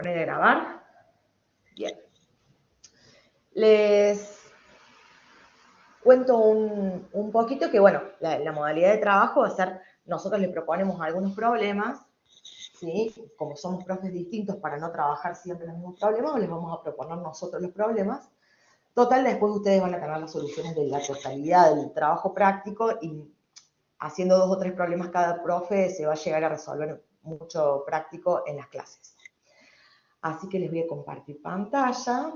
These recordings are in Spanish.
poner a grabar. Bien. Les cuento un poquito que, bueno, la modalidad de trabajo va a ser, nosotros les proponemos algunos problemas, ¿sí? Como somos profes distintos para no trabajar siempre los mismos problemas, les vamos a proponer nosotros los problemas. Total, después ustedes van a tener las soluciones de la totalidad del trabajo práctico y haciendo 2 o 3 problemas cada profe se va a llegar a resolver mucho práctico en las clases. Así que les voy a compartir pantalla.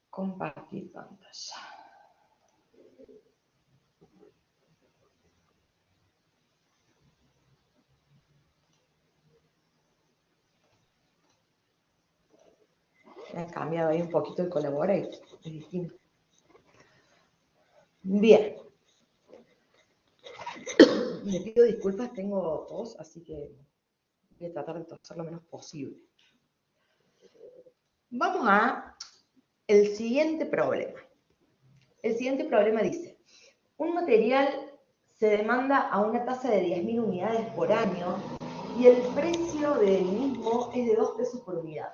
Compartir pantalla. Me ha cambiado ahí un poquito el Collaborate. Es distinto. Bien. Le pido disculpas, tengo tos, así que voy a tratar de toser lo menos posible. Vamos a el siguiente problema. El siguiente problema dice, un material se demanda a una tasa de 10.000 unidades por año y el precio del mismo es de 2 pesos por unidad.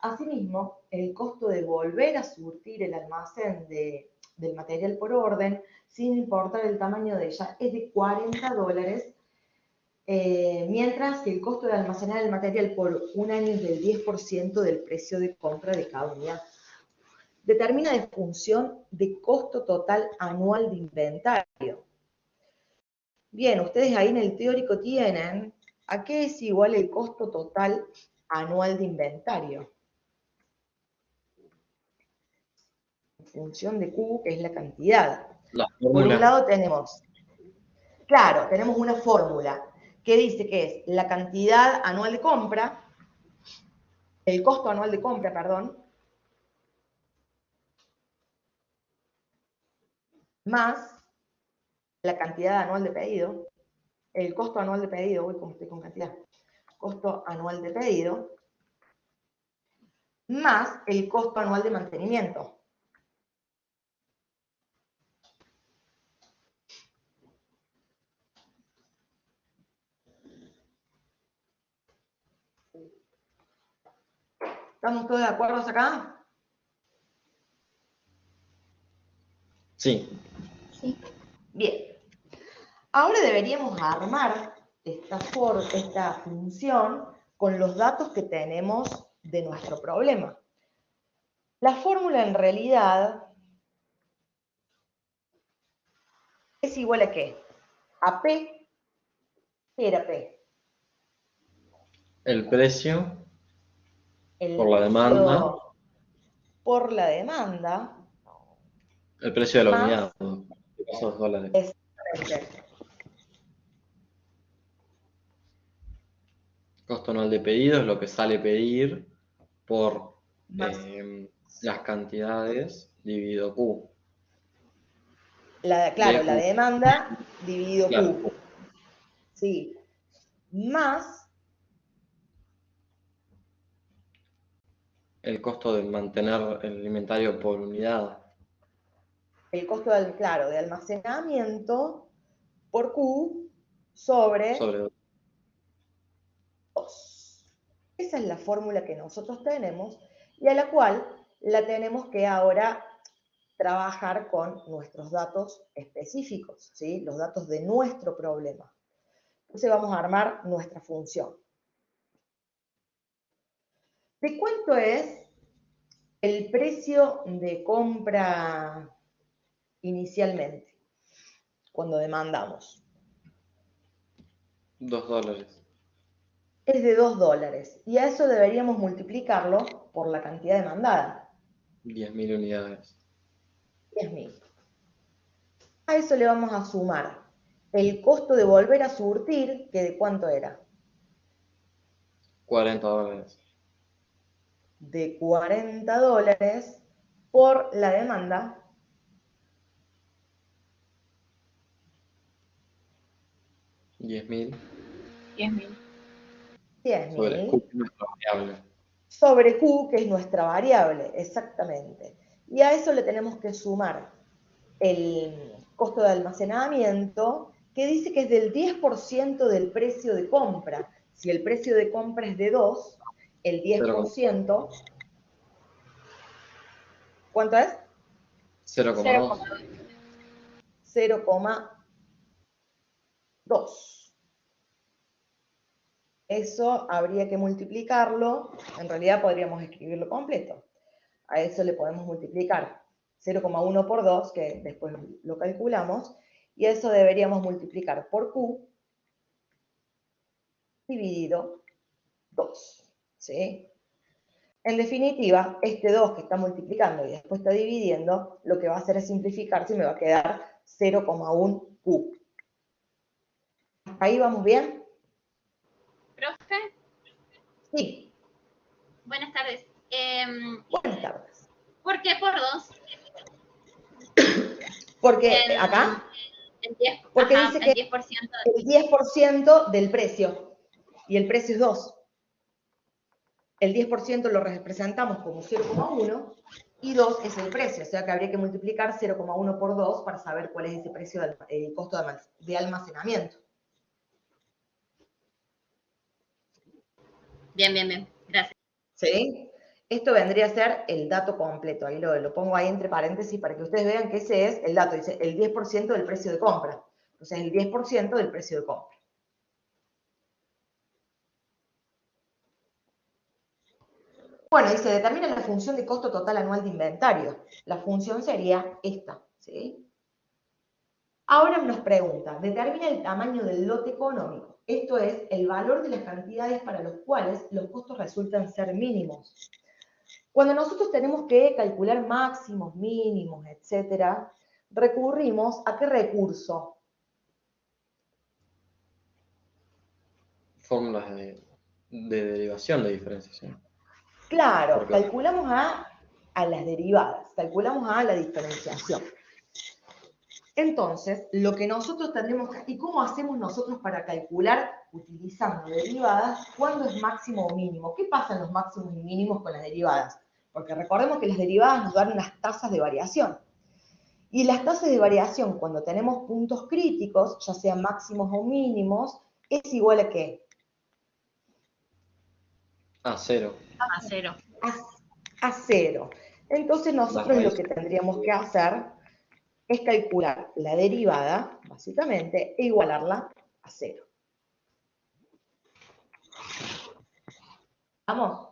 Asimismo, el costo de volver a surtir el almacén del material por orden, sin importar el tamaño de ella, es de $40, mientras que el costo de almacenar el material por un año es del 10% del precio de compra de cada unidad. Determina la función de costo total anual de inventario. Bien, ustedes ahí en el teórico tienen a qué es igual el costo total anual de inventario. Función de Q, que es la cantidad. Por un lado tenemos, claro, tenemos una fórmula que dice que es la cantidad anual de compra, el costo anual de compra, perdón, más la cantidad anual de pedido, el costo anual de pedido, voy como estoy con cantidad, costo anual de pedido, más el costo anual de mantenimiento. ¿Estamos todos de acuerdo acá? Sí. Sí. Bien. Ahora deberíamos armar esta función con los datos que tenemos de nuestro problema. La fórmula en realidad es igual a ¿qué? A P. ¿Qué era P? El precio El por la demanda. Por la demanda. El precio de la Más, unidad. Esos dólares. exactamente. Costo anual de pedido es lo que sale pedir por Más las cantidades dividido Q. claro, la demanda dividido Claro. Q. Sí. Más El costo de mantener el inventario por unidad. el costo de almacenamiento por Q sobre 2. Esa es la fórmula que nosotros tenemos y a la cual la tenemos que ahora trabajar con nuestros datos específicos, ¿sí? Los datos de nuestro problema. Entonces vamos a armar nuestra función. ¿De cuánto es el precio de compra inicialmente, cuando demandamos? $2. Es de $2. Y a eso deberíamos multiplicarlo por la cantidad demandada. 10.000 unidades. 10.000. A eso le vamos a sumar el costo de volver a surtir, que de cuánto era. $40. De $40 por la demanda. 10.000. 10.000. sobre Q, nuestra variable. Sobre Q, que es nuestra variable, exactamente. Y a eso le tenemos que sumar el costo de almacenamiento, que dice que es del 10% del precio de compra. Si el precio de compra es de 2, el 10%, ¿cuánto es? 0,2. 0,2. Eso habría que multiplicarlo, en realidad podríamos escribirlo completo. A eso le podemos multiplicar 0,1 por 2, que después lo calculamos, y eso deberíamos multiplicar por Q dividido 2, ¿sí? En definitiva, este 2 que está multiplicando y después está dividiendo, lo que va a hacer es simplificarse y me va a quedar 0,1 Q. ¿Hasta ahí vamos bien? Profe, Sí. buenas tardes. Buenas tardes. ¿Por qué por 2? Porque acá, El 10, porque ajá, dice el que 10%. el 10% del precio, y el precio es 2. El 10% lo representamos como 0,1 y 2 es el precio, o sea que habría que multiplicar 0,1 por 2 para saber cuál es ese precio del costo de almacenamiento. Bien, bien, bien. Gracias. ¿Sí? Esto vendría a ser el dato completo. Ahí lo pongo ahí entre paréntesis para que ustedes vean que ese es el dato. Dice el 10% del precio de compra. O sea, el 10% del precio de compra. Bueno, y se determina la función de costo total anual de inventario. La función sería esta, ¿sí? Ahora nos pregunta, determina el tamaño del lote económico. Esto es el valor de las cantidades para los cuales los costos resultan ser mínimos. Cuando nosotros tenemos que calcular máximos, mínimos, etcétera, recurrimos ¿a qué recurso? Fórmulas de derivación de diferenciación. Claro, Porque calculamos a las derivadas, calculamos a la diferenciación. Entonces, lo que nosotros tendremos que... ¿Y cómo hacemos nosotros para calcular, utilizando derivadas, cuándo es máximo o mínimo? ¿Qué pasa en los máximos y mínimos con las derivadas? Porque recordemos que las derivadas nos dan unas tasas de variación. Y las tasas de variación, cuando tenemos puntos críticos, ya sean máximos o mínimos, es igual a ¿qué? a 0. A 0. A 0. Entonces La nosotros lo raíz. que tendríamos que hacer es calcular la derivada, básicamente, e igualarla a 0. ¿Vamos?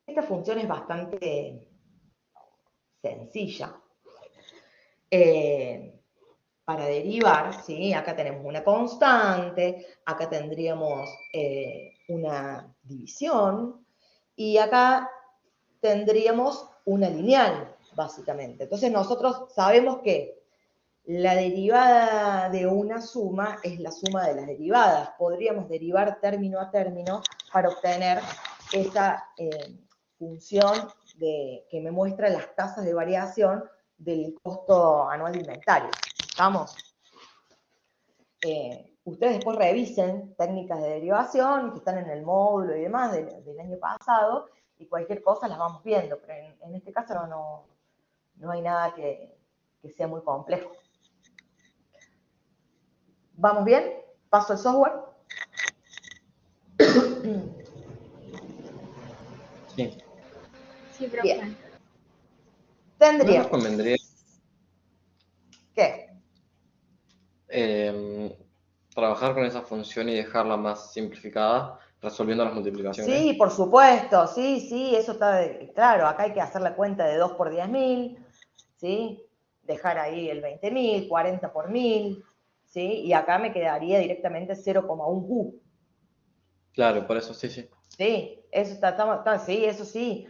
Esta función es bastante sencilla. Para derivar, ¿sí? Acá tenemos una constante, acá tendríamos una división, y acá tendríamos una lineal, básicamente. Entonces nosotros sabemos que la derivada de una suma es la suma de las derivadas. Podríamos derivar término a término para obtener esa función que me muestra las tasas de variación del costo anual de inventario. ¿Estamos? Ustedes después revisen técnicas de derivación que están en el módulo y demás del año pasado, y cualquier cosa las vamos viendo, pero en este caso no hay nada que sea muy complejo. ¿Vamos bien? ¿Paso el software? Sí. Sí, profe. Bien. ¿No nos Tendríamos. convendría ¿Qué? trabajar con esa función y dejarla más simplificada, resolviendo las multiplicaciones? Sí, por supuesto, sí, eso está claro. Acá hay que hacer la cuenta de 2 por 10.000, ¿sí? Dejar ahí el 20.000, 40 por 1.000, ¿sí? Y acá me quedaría directamente 0,1 Q. Claro, por eso sí, sí. Sí, eso está, sí, eso sí.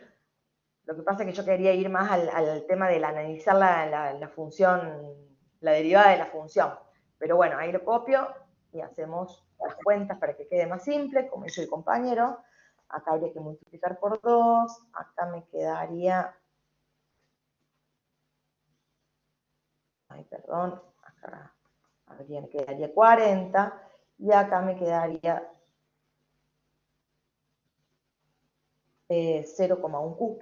Lo que pasa es que yo quería ir más al tema de analizar la función, la derivada de la función. Pero bueno, ahí lo copio y hacemos las cuentas para que quede más simple, como hizo el compañero. Acá habría que multiplicar por 2, acá me quedaría... Ay, perdón, acá me quedaría 40 y acá me quedaría 0,1 Q.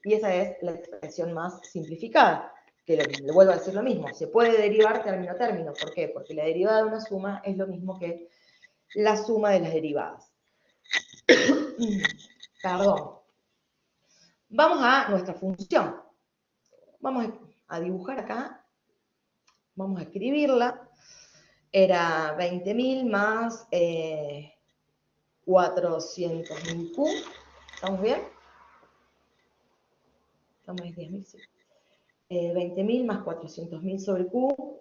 Y esa es la expresión más simplificada, que le vuelvo a decir lo mismo, se puede derivar término a término. ¿Por qué? Porque la derivada de una suma es lo mismo que la suma de las derivadas. Perdón. Vamos a nuestra función. Vamos a dibujar acá. Vamos a escribirla. Era 20.000 más 400.000 Q. ¿Estamos bien? Estamos en 10.000, sí. 20.000 más 400.000 sobre Q.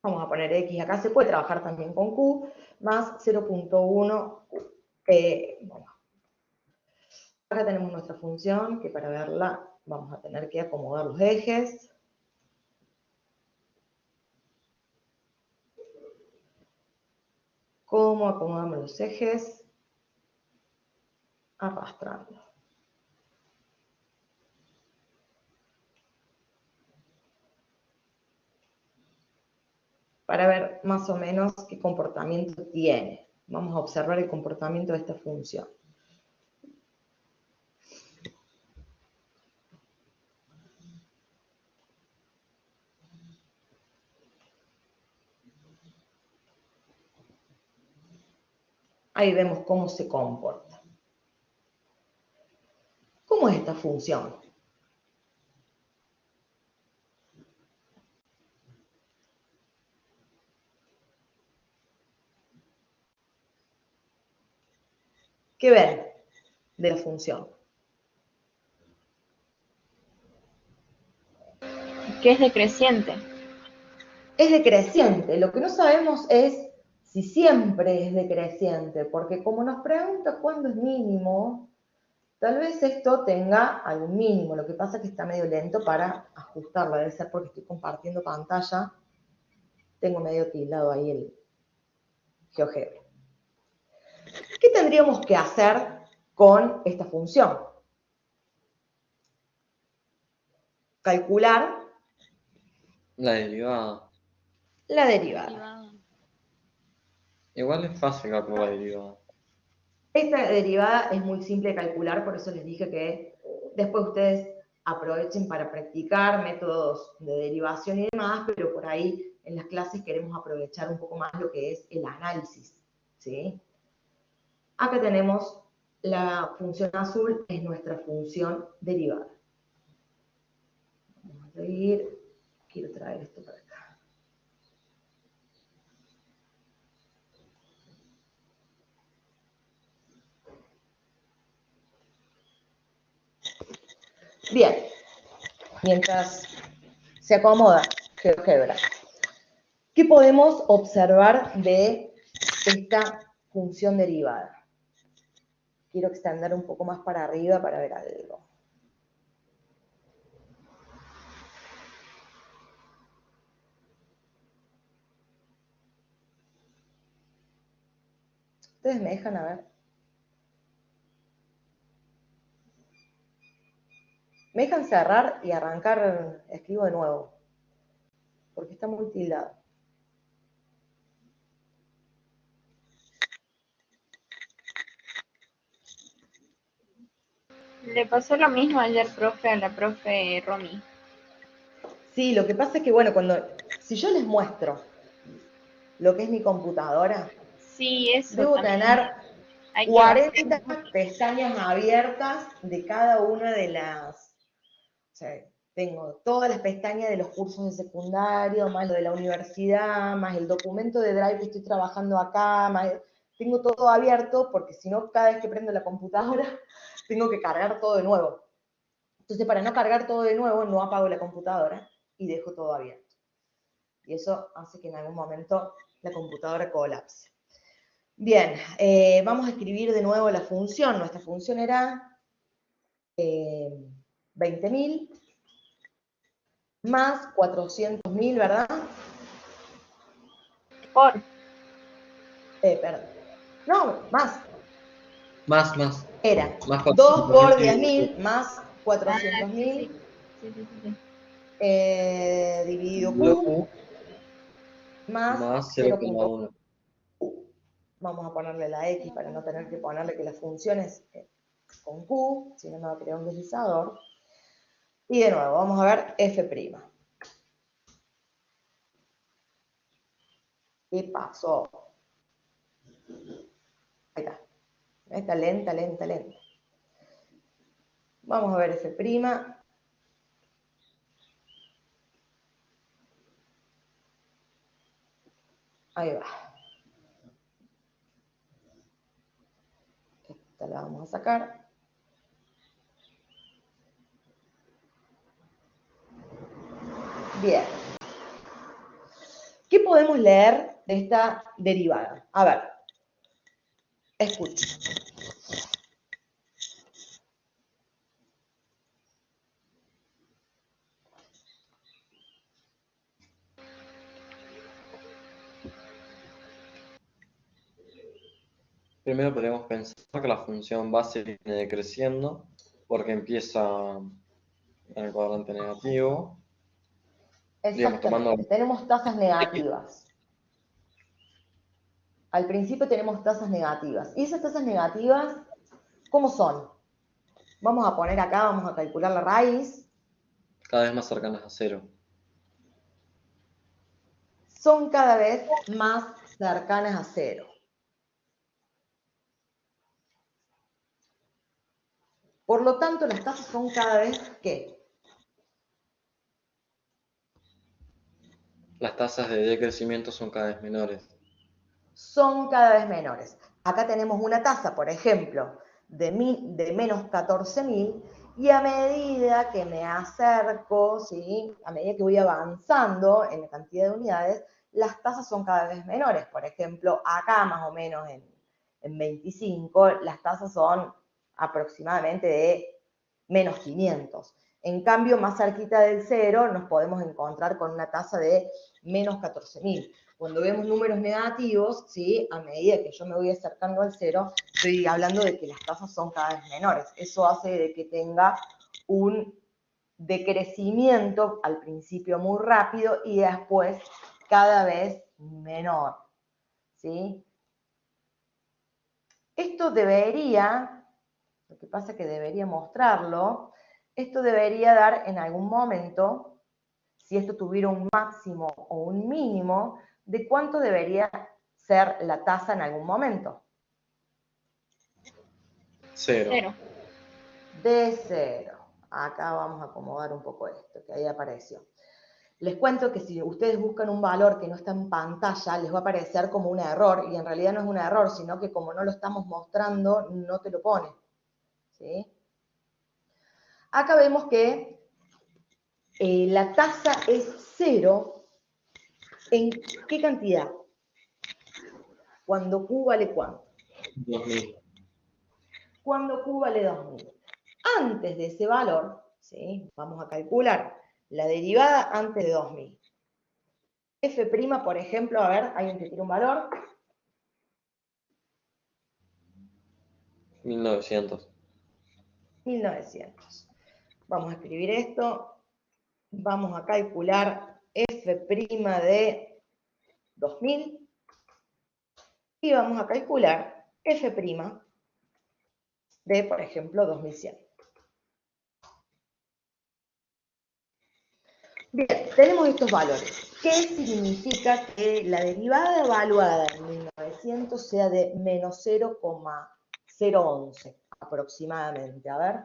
Vamos a poner X acá, se puede trabajar también con Q, más 0.1 Q. Bueno, acá tenemos nuestra función, que para verla vamos a tener que acomodar los ejes. ¿Cómo acomodamos los ejes? Arrastrando. Para ver más o menos qué comportamiento tiene. Vamos a observar el comportamiento de esta función. Ahí vemos cómo se comporta. ¿Cómo es esta función? ¿Qué ven de la función? Que es decreciente. Es decreciente. Lo que no sabemos es si siempre es decreciente, porque como nos pregunta cuándo es mínimo, tal vez esto tenga algún mínimo. Lo que pasa es que está medio lento para ajustarlo. Debe ser porque estoy compartiendo pantalla. Tengo medio tildado ahí el GeoGebra. ¿Qué tendríamos que hacer con esta función? Calcular La derivada. la derivada. Igual es fácil calcular la derivada. Esta derivada es muy simple de calcular, por eso les dije que después ustedes aprovechen para practicar métodos de derivación y demás, pero por ahí en las clases queremos aprovechar un poco más lo que es el análisis, ¿sí? Acá tenemos la función azul, es nuestra función derivada. Vamos a seguir, quiero traer esto para acá. Bien, mientras se acomoda GeoGebra, ¿qué podemos observar de esta función derivada? Quiero extender un poco más para arriba para ver algo. ¿Ustedes me dejan a ver? Me dejan cerrar y arrancar, escribo de nuevo, porque está muy tildado. Le pasó lo mismo ayer, profe, a la profe Romy. Sí, lo que pasa es que, bueno, si yo les muestro lo que es mi computadora, Sí, eso debo también. tener Hay que 40 hacer. pestañas abiertas de cada una de las... O sea, tengo todas las pestañas de los cursos de secundario, más lo de la universidad, más el documento de Drive que estoy trabajando acá, más... Tengo todo abierto porque si no, cada vez que prendo la computadora, tengo que cargar todo de nuevo. Entonces, para no cargar todo de nuevo, no apago la computadora y dejo todo abierto. Y eso hace que en algún momento la computadora colapse. Bien, vamos a escribir de nuevo la función. Nuestra función era 20.000 más 400.000, ¿verdad? Por. Perdón. No, más. Más. Era Más 2 por 400.000. 10.000 más 400.000 Sí. dividido Dividido Q Q más más 0.1. 0,1. Vamos a ponerle la X para no tener que ponerle que la función es con Q, si no me va a crear un deslizador. Y de nuevo, vamos a ver F'. ¿Qué pasó? Ahí está. Está lenta, lenta, lenta. Vamos a ver F'. Ahí va. Esta la vamos a sacar. Bien. ¿Qué podemos leer de esta derivada? A ver, escuchen. Primero podríamos pensar que la función base viene decreciendo porque empieza en el cuadrante negativo. Digamos, Exactamente, tenemos tasas negativas. Al principio tenemos tasas negativas. ¿Y esas tasas negativas cómo son? Vamos a poner acá, vamos a calcular la raíz. cada vez más cercanas a cero. Son cada vez más cercanas a cero. Por lo tanto, las tasas son cada vez, ¿qué? Las tasas de decrecimiento son cada vez menores. Son cada vez menores. Acá tenemos una tasa, por ejemplo, de menos 14.000, y a medida que me acerco, ¿sí? A medida que voy avanzando en la cantidad de unidades, las tasas son cada vez menores. Por ejemplo, acá más o menos en 25, las tasas son aproximadamente de menos 500. En cambio, más cerquita del cero nos podemos encontrar con una tasa de menos 14.000. Cuando vemos números negativos, ¿sí? A medida que yo me voy acercando al cero, estoy hablando de que las tasas son cada vez menores. Eso hace de que tenga un decrecimiento al principio muy rápido y después cada vez menor, ¿sí? Esto debería, lo que pasa es que debería mostrarlo, esto debería dar en algún momento, si esto tuviera un máximo o un mínimo, de cuánto debería ser la tasa en algún momento. Cero. De cero. Acá vamos a acomodar un poco esto, que ahí apareció. Les cuento que si ustedes buscan un valor que no está en pantalla, les va a aparecer como un error, y en realidad no es un error, sino que como no lo estamos mostrando, no te lo pone. ¿Sí? Acá vemos que la tasa es cero. ¿En qué cantidad? Cuando Q vale ¿cuánto? 2000. Cuando Q vale 2000. Antes de ese valor, ¿sí? Vamos a calcular la derivada antes de 2000. F', por ejemplo, a ver, alguien que tire un valor. 1900. 1900. Vamos a escribir esto. Vamos a calcular F' de 2000. Y vamos a calcular F' de, por ejemplo, 2100. Bien, tenemos estos valores. ¿Qué significa que la derivada evaluada en 1900 sea de menos 0,011 aproximadamente? A ver.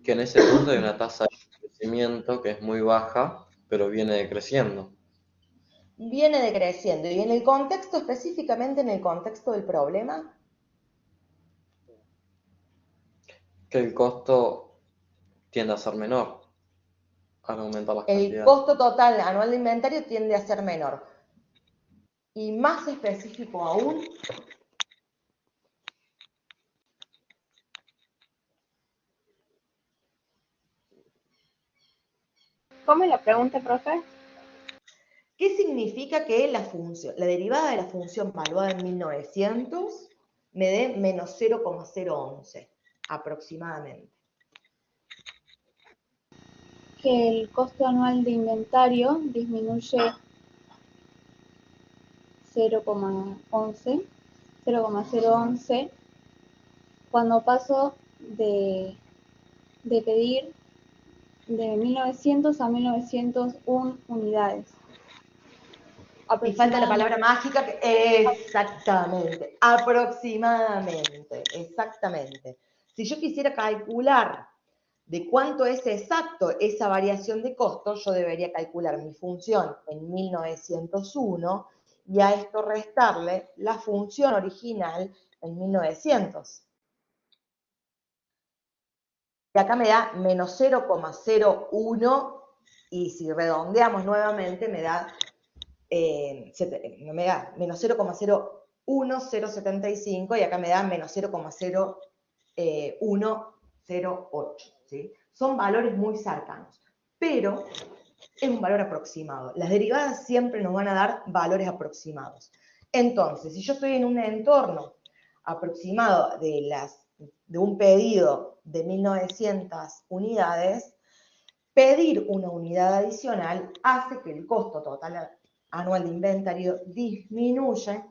Que en ese punto hay una tasa de crecimiento que es muy baja, pero viene decreciendo. Viene decreciendo. ¿Y en el contexto, específicamente en el contexto del problema? Que el costo tiende a ser menor al aumentar las El cantidades. costo total anual de inventario tiende a ser menor. Y más específico aún, ¿Cómo es la pregunta, profe? ¿qué significa que la derivada de la función valuada en 1900 me dé menos 0,011 aproximadamente? que el costo anual de inventario disminuye 0,011 cuando paso de pedir de 1900 a 1901 unidades. Y falta la palabra mágica, exactamente, aproximadamente, exactamente. Si yo quisiera calcular de cuánto es exacto esa variación de costo, yo debería calcular mi función en 1901 y a esto restarle la función original en 1900. Y acá me da menos 0,01 y si redondeamos nuevamente me da menos 0,01075 y acá me da menos 0,0108, ¿sí? Son valores muy cercanos, pero es un valor aproximado. Las derivadas siempre nos van a dar valores aproximados. Entonces, si yo estoy en un entorno aproximado de un pedido de 1900 unidades, pedir una unidad adicional hace que el costo total anual de inventario disminuya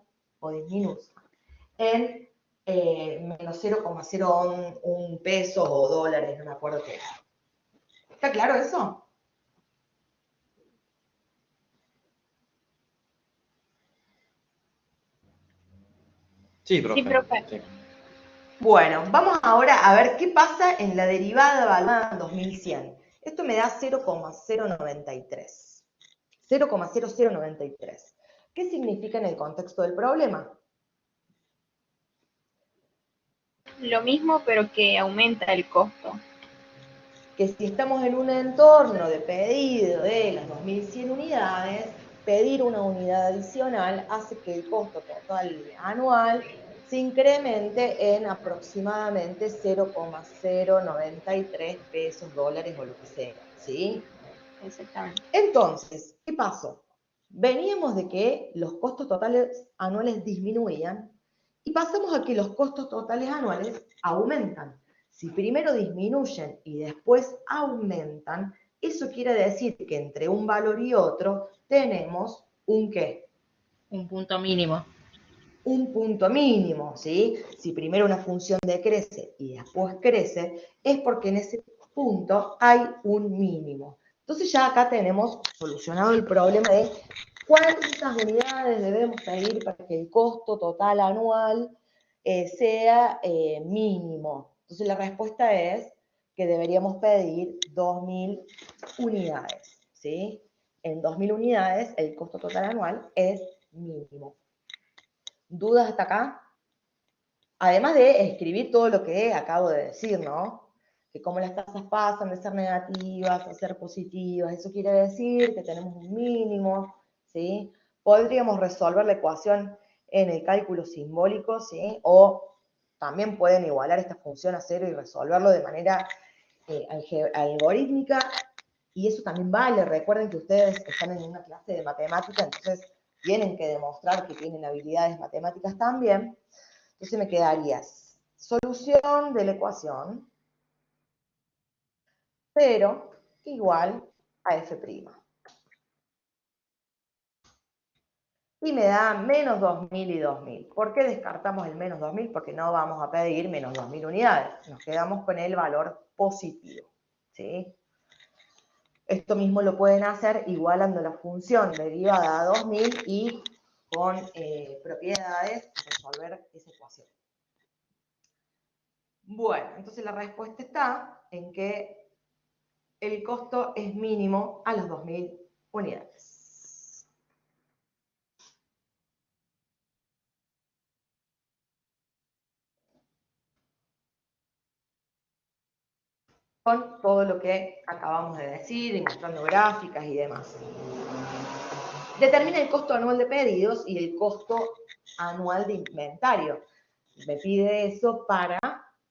en menos 0,01 pesos o dólares, no me acuerdo qué. ¿Está claro eso? Sí, profe. Sí, profe. Sí. Bueno, vamos ahora a ver qué pasa en la derivada evaluada en 2100. Esto me da 0,093. 0,0093. ¿Qué significa en el contexto del problema? Lo mismo, pero que aumenta el costo. Que si estamos en un entorno de pedido de las 2100 unidades, pedir una unidad adicional hace que el costo total anual se incremente en aproximadamente 0,093 pesos, dólares o lo que sea, ¿sí? Exactamente. Entonces, ¿qué pasó? Veníamos de que los costos totales anuales disminuían y pasamos a que los costos totales anuales aumentan. Si primero disminuyen y después aumentan, eso quiere decir que entre un valor y otro tenemos un ¿qué? Un punto mínimo. Un punto mínimo, ¿sí? Si primero una función decrece y después crece, es porque en ese punto hay un mínimo. Entonces ya acá tenemos solucionado el problema de cuántas unidades debemos pedir para que el costo total anual sea mínimo. Entonces la respuesta es que deberíamos pedir 2000 unidades, ¿sí? En 2000 unidades el costo total anual es mínimo. ¿Dudas hasta acá? Además de escribir todo lo que acabo de decir, ¿no? Que como las tasas pasan de ser negativas a ser positivas, eso quiere decir que tenemos un mínimo, ¿sí? Podríamos resolver la ecuación en el cálculo simbólico, ¿sí? O también pueden igualar esta función a cero y resolverlo de manera algorítmica, y eso también vale. Recuerden que ustedes están en una clase de matemática, entonces tienen que demostrar que tienen habilidades matemáticas también. Entonces me quedaría solución de la ecuación 0 igual a f'. Y me da menos 2000 y 2000. ¿Por qué descartamos el menos 2000? Porque no vamos a pedir menos 2000 unidades. Nos quedamos con el valor positivo, ¿sí? Esto mismo lo pueden hacer igualando la función derivada a 2000 y con propiedades resolver esa ecuación. Bueno, entonces la respuesta está en que el costo es mínimo a las 2000 unidades. Con todo lo que acabamos de decir, y mostrando gráficas y demás. Determina el costo anual de pedidos y el costo anual de inventario. Me pide eso para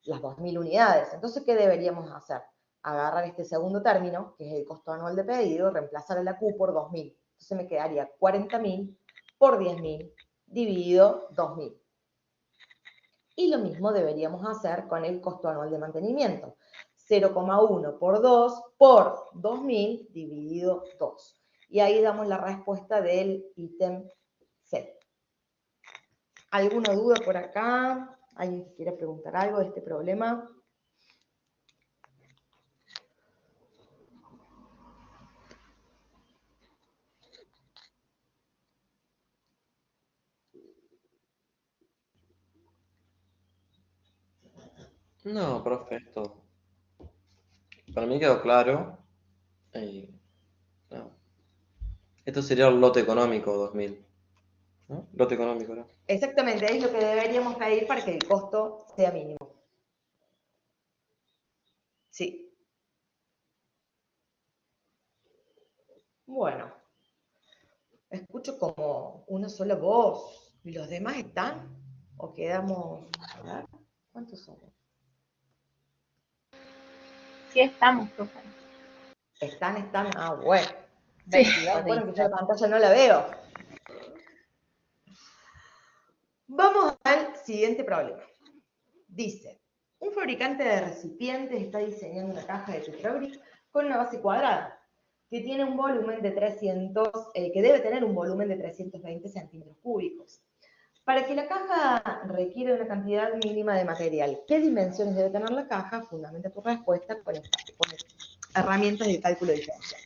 las 2000 unidades. Entonces, ¿qué deberíamos hacer? Agarrar este segundo término, que es el costo anual de pedido, reemplazar la Q por 2000. Entonces me quedaría 40.000 por 10.000 dividido 2000. Y lo mismo deberíamos hacer con el costo anual de mantenimiento. 0,1 por 2 por 2000 dividido 2. Y ahí damos la respuesta del ítem C. ¿Alguna duda por acá? ¿Alguien que quiera preguntar algo de este problema? No, profe, esto para mí quedó claro. No. Esto sería el lote económico 2000, ¿no? Lote económico, ¿no? Exactamente, es lo que deberíamos pedir para que el costo sea mínimo. Sí. Bueno, escucho como una sola voz. ¿Y los demás están? ¿O quedamos? A ver, ¿cuántos somos? Sí estamos, profe. Están. Ah, bueno. Sí. Recuerden que yo la pantalla no la veo. Vamos al siguiente problema. Dice, un fabricante de recipientes está diseñando una caja de Tetrabric con una base cuadrada que tiene un volumen de 300, que debe tener un volumen de 320 centímetros cúbicos. Para que la caja requiere una cantidad mínima de material, ¿qué dimensiones debe tener la caja? Fundamenta tu respuesta con herramientas de cálculo diferencial.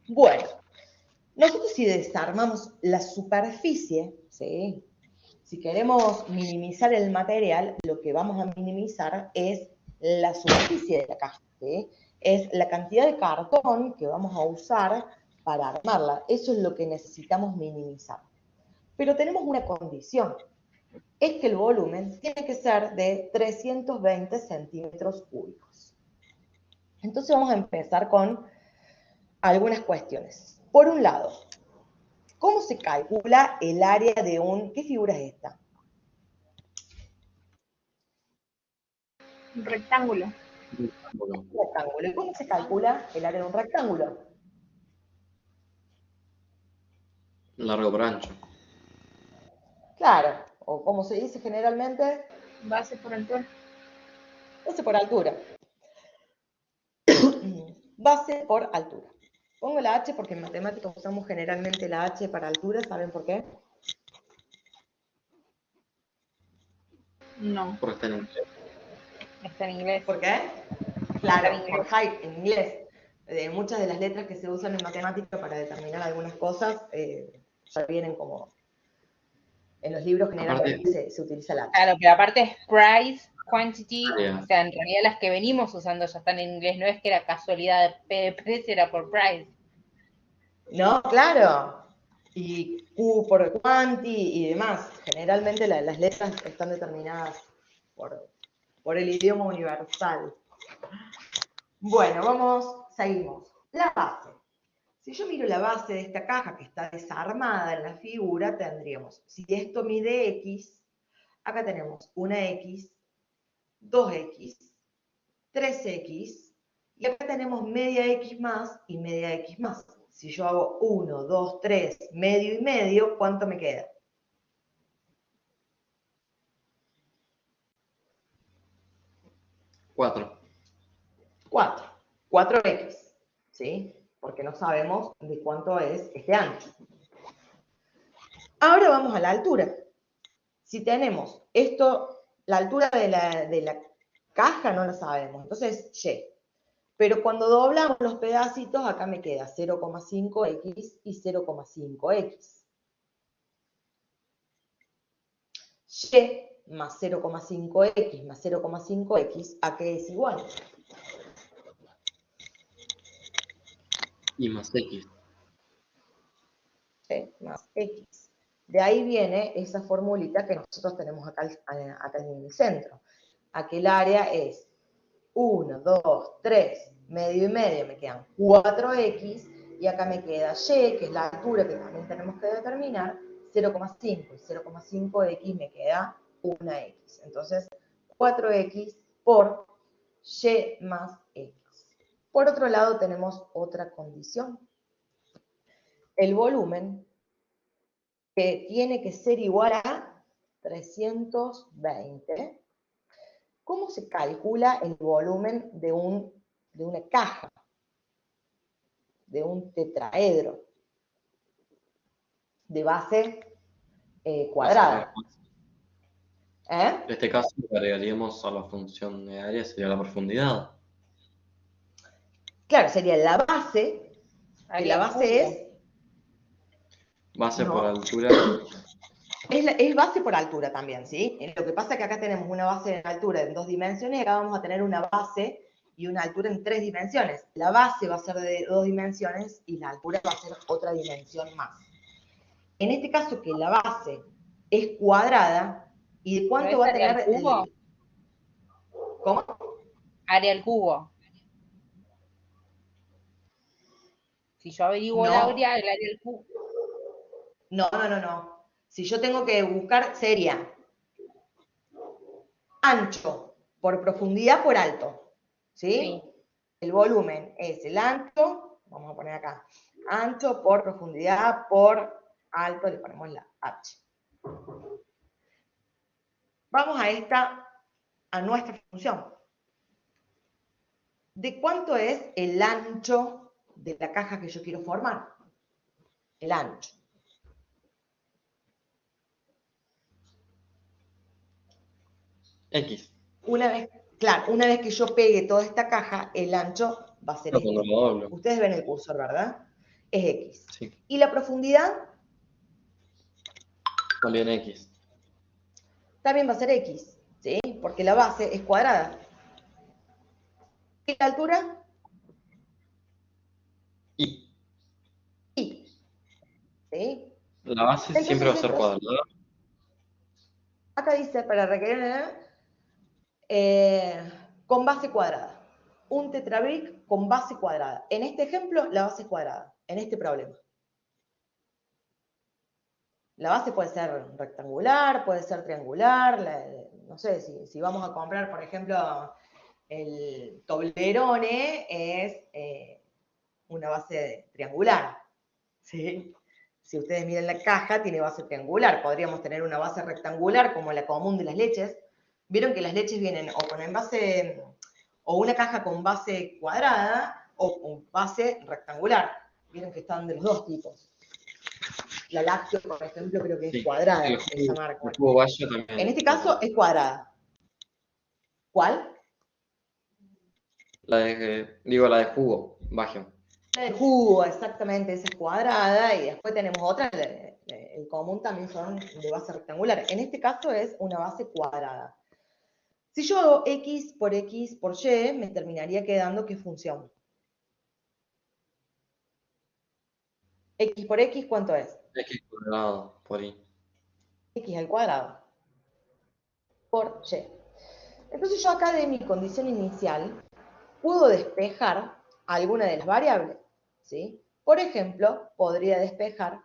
Bueno, nosotros si desarmamos la superficie, ¿sí? Si queremos minimizar el material, lo que vamos a minimizar es la superficie de la caja, ¿sí? Es la cantidad de cartón que vamos a usar para armarla. Eso es lo que necesitamos minimizar. Pero tenemos una condición, es que el volumen tiene que ser de 320 centímetros cúbicos. Entonces vamos a empezar con algunas cuestiones. Por un lado, ¿cómo se calcula el área de un... ¿Qué figura es esta? Un rectángulo. Bueno, Rectángulo. ¿Y cómo se calcula el área de un rectángulo? largo por ancho. Claro, o como se dice generalmente, Base por altura. base por altura. Base por altura. Pongo la H porque en matemáticas usamos generalmente la H para altura, ¿saben por qué? No, Porque está en inglés. Está en inglés. ¿Por qué? Está en Claro, por inglés. height en inglés. Muchas de las letras que se usan en matemática para determinar algunas cosas ya vienen como... En los libros Aparte, generalmente se utiliza la H. Claro, pero aparte es price, quantity, área. o sea, en realidad las que venimos usando ya están en inglés, no es que era casualidad, P de precio era por price. No, claro. Y Q por quanti y demás. Generalmente las letras están determinadas por el idioma universal. Bueno, seguimos. La base. Si yo miro la base de esta caja que está desarmada en la figura, tendríamos, si esto mide X, acá tenemos una X, 2X, 3X, y acá tenemos media X más y media X más. Si yo hago 1, 2, 3, medio y medio, ¿cuánto me queda? 4. 4. 4X, ¿sí? Porque no sabemos de cuánto es este ancho. Ahora vamos a la altura. Si tenemos esto, la altura de la caja no la sabemos, entonces Y. Pero cuando doblamos los pedacitos, acá me queda 0,5X y 0,5X. Y más 0,5X más 0,5X, ¿a qué es igual? Y más X. ¿Sí? Más X. De ahí viene esa formulita que nosotros tenemos acá en el centro. Aquel área es 1, 2, 3, medio y medio, me quedan 4X, y acá me queda Y, que es la altura que también tenemos que determinar, 0,5, y 0,5X me queda 1X. Entonces, 4X por Y más X. Por otro lado, tenemos otra condición. El volumen que tiene que ser igual a 320, ¿cómo se calcula el volumen de una caja? De un tetraedro de base cuadrada. En este caso, agregaríamos a la función de área, sería la profundidad. Claro, sería la base, que Área la al base cubo. es Base No. por altura. Es base por altura también, ¿sí? Lo que pasa es que acá tenemos una base en altura en 2 dimensiones y acá vamos a tener una base y una altura en 3 dimensiones. La base va a ser de 2 dimensiones y la altura va a ser otra dimensión más. En este caso que la base es cuadrada, ¿y de cuánto ¿No va es a área al tener cubo? ¿Cómo? Área al cubo. Si yo averiguo el No, área al cubo. no. Si yo tengo que buscar, sería ancho por profundidad por alto, ¿sí? Sí. El volumen es el ancho, vamos a poner acá, ancho por profundidad por alto, le ponemos la H. Vamos a nuestra función. ¿De cuánto es el ancho de la caja que yo quiero formar? El ancho. X. Claro, una vez que yo pegue toda esta caja, el ancho va a ser No, cuando este. lo doblo. Ustedes ven el cursor, ¿verdad? Es X. Sí. ¿Y la profundidad? También X. También va a ser X, ¿sí? Porque la base es cuadrada. ¿Y la altura? Y Y. ¿Sí? la base siempre va a ser Entonces, cuadrada. acá dice, para requerir con base cuadrada. Un tetrabric con base cuadrada. En este ejemplo, la base es cuadrada, en este problema. La base puede ser rectangular, puede ser triangular, no sé, si vamos a comprar, por ejemplo, el Toblerone es una base triangular, ¿sí? Si ustedes miran la caja, tiene base triangular. Podríamos tener una base rectangular como la común de las leches. Vieron que las leches vienen o con envase, o una caja con base cuadrada o con base rectangular. Vieron que están de los dos tipos. La lácteo, por ejemplo, creo que es Sí. cuadrada El esa marca. jugo Valle también. En este caso es cuadrada. ¿Cuál? La de jugo, Valle. La de jugo, exactamente, esa es cuadrada, y después tenemos otra, el común también son de base rectangular. En este caso es una base cuadrada. Si yo hago X por Y, me terminaría quedando ¿qué función? X por X, ¿cuánto es? X cuadrado por Y. X al cuadrado por Y. Entonces yo acá de mi condición inicial puedo despejar alguna de las variables, ¿sí? Por ejemplo, podría despejar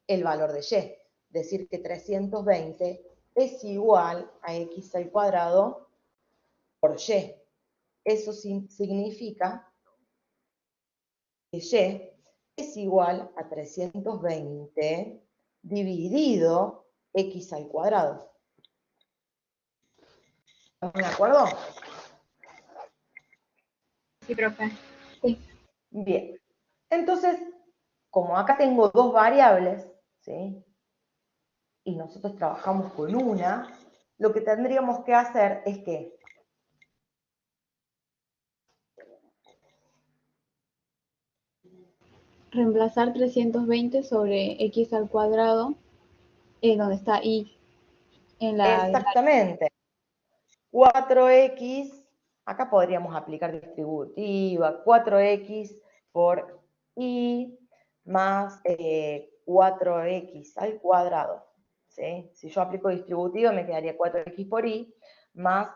el valor de Y, decir que 320 es igual a X al cuadrado por Y. Eso significa que Y es igual a 320 dividido X al cuadrado. ¿Estamos de acuerdo? Sí, profe. Sí. Bien. Entonces, como acá tengo dos variables, ¿sí? Y nosotros trabajamos con una, lo que tendríamos que hacer es que reemplazar 320 sobre x al cuadrado, donde está y en la... exactamente 4x, acá podríamos aplicar distributiva, 4x por y más 4x al cuadrado. ¿Sí? Si yo aplico distributiva me quedaría 4x por y más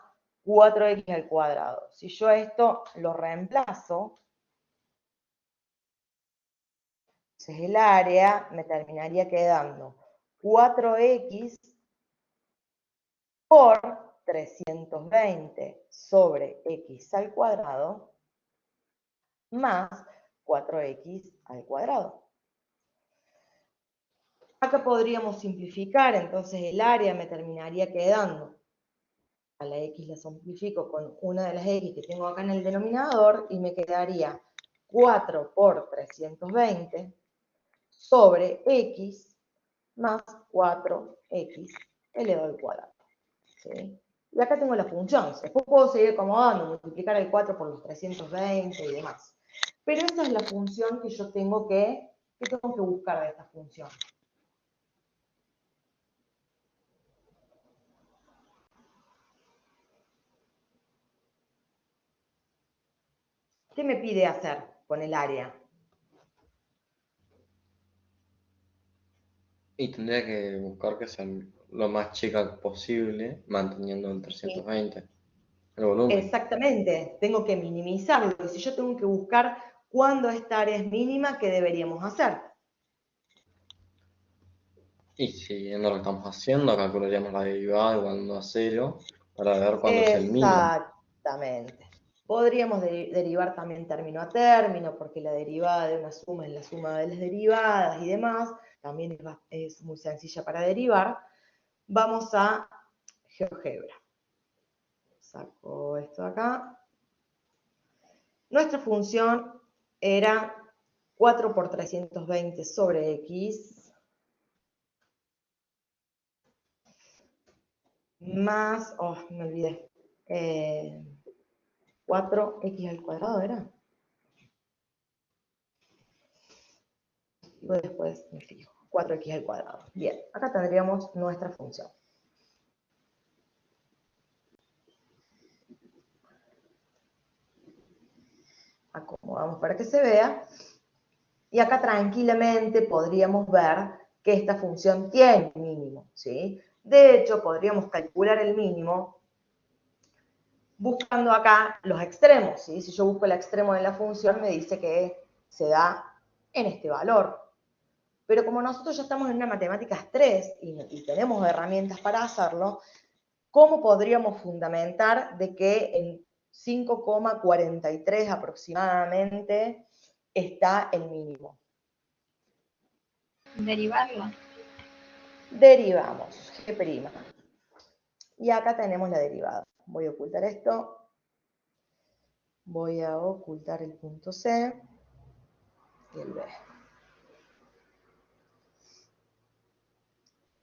4x al cuadrado. Si yo esto lo reemplazo, entonces el área me terminaría quedando 4x por 320 sobre x al cuadrado más 4x al cuadrado. Acá podríamos simplificar, entonces el área me terminaría quedando A la x la simplifico con una de las x que tengo acá en el denominador y me quedaría 4 por 320 sobre x más 4x elevado al cuadrado. ¿Sí? Y acá tengo la función. Después puedo seguir acomodando, multiplicar el 4 por los 320 y demás. Pero esa es la función que yo tengo que buscar de esta función. ¿Qué me pide hacer con el área? Y tendría que buscar que sea lo más chica posible, manteniendo el 320, el volumen. Exactamente, tengo que minimizarlo. Y si yo tengo que buscar cuándo esta área es mínima, ¿qué deberíamos hacer? Y si no lo estamos haciendo, calcularíamos la derivada igualando a 0 para ver cuándo es el mínimo. Exactamente. Podríamos derivar también término a término, porque la derivada de una suma es la suma de las derivadas y demás. También es muy sencilla para derivar. Vamos a GeoGebra. Saco esto de acá. Nuestra función era 4 por 320 sobre x más, me olvidé, 4x al cuadrado, ¿era? Y después me fijo, 4x al cuadrado. Bien, acá tendríamos nuestra función. Acomodamos para que se vea. Y acá tranquilamente podríamos ver que esta función tiene un mínimo, ¿sí? De hecho, podríamos calcular el mínimo buscando acá los extremos, ¿sí? Si yo busco el extremo de la función, me dice que se da en este valor. Pero como nosotros ya estamos en una matemáticas 3 y tenemos herramientas para hacerlo, ¿cómo podríamos fundamentar de que en 5,43 aproximadamente está el mínimo? Derivarlo. Derivamos G'. Y acá tenemos la derivada. Voy a ocultar esto. Voy a ocultar el punto C y el B.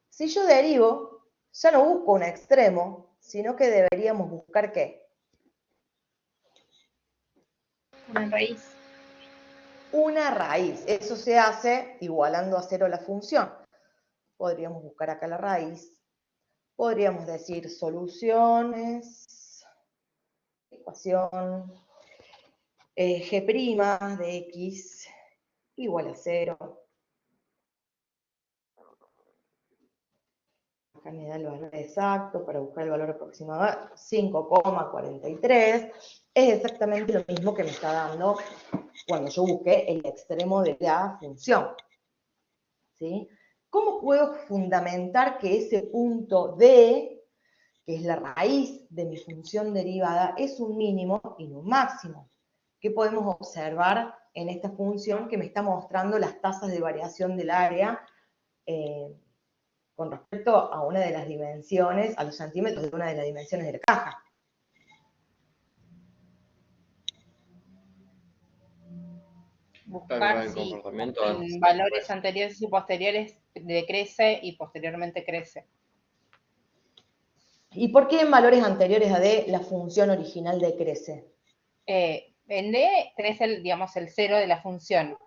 Si yo derivo, ya no busco un extremo, sino que deberíamos buscar ¿qué? Una raíz. Una raíz. Eso se hace igualando a 0 la función. Podríamos buscar acá la raíz. Podríamos decir soluciones, ecuación G' de x igual a 0. Acá me da el valor exacto para buscar el valor aproximado, 5,43. Es exactamente lo mismo que me está dando cuando yo busqué el extremo de la función. ¿Sí? ¿Cómo puedo fundamentar que ese punto D, que es la raíz de mi función derivada, es un mínimo y no un máximo? ¿Qué podemos observar en esta función que me está mostrando las tasas de variación del área con respecto a una de las dimensiones, a los centímetros de una de las dimensiones de la caja? Buscar El si comportamiento en valores anteriores y posteriores decrece y posteriormente crece. ¿Y por qué en valores anteriores a D la función original decrece? En D tenés el, digamos, el cero de la función.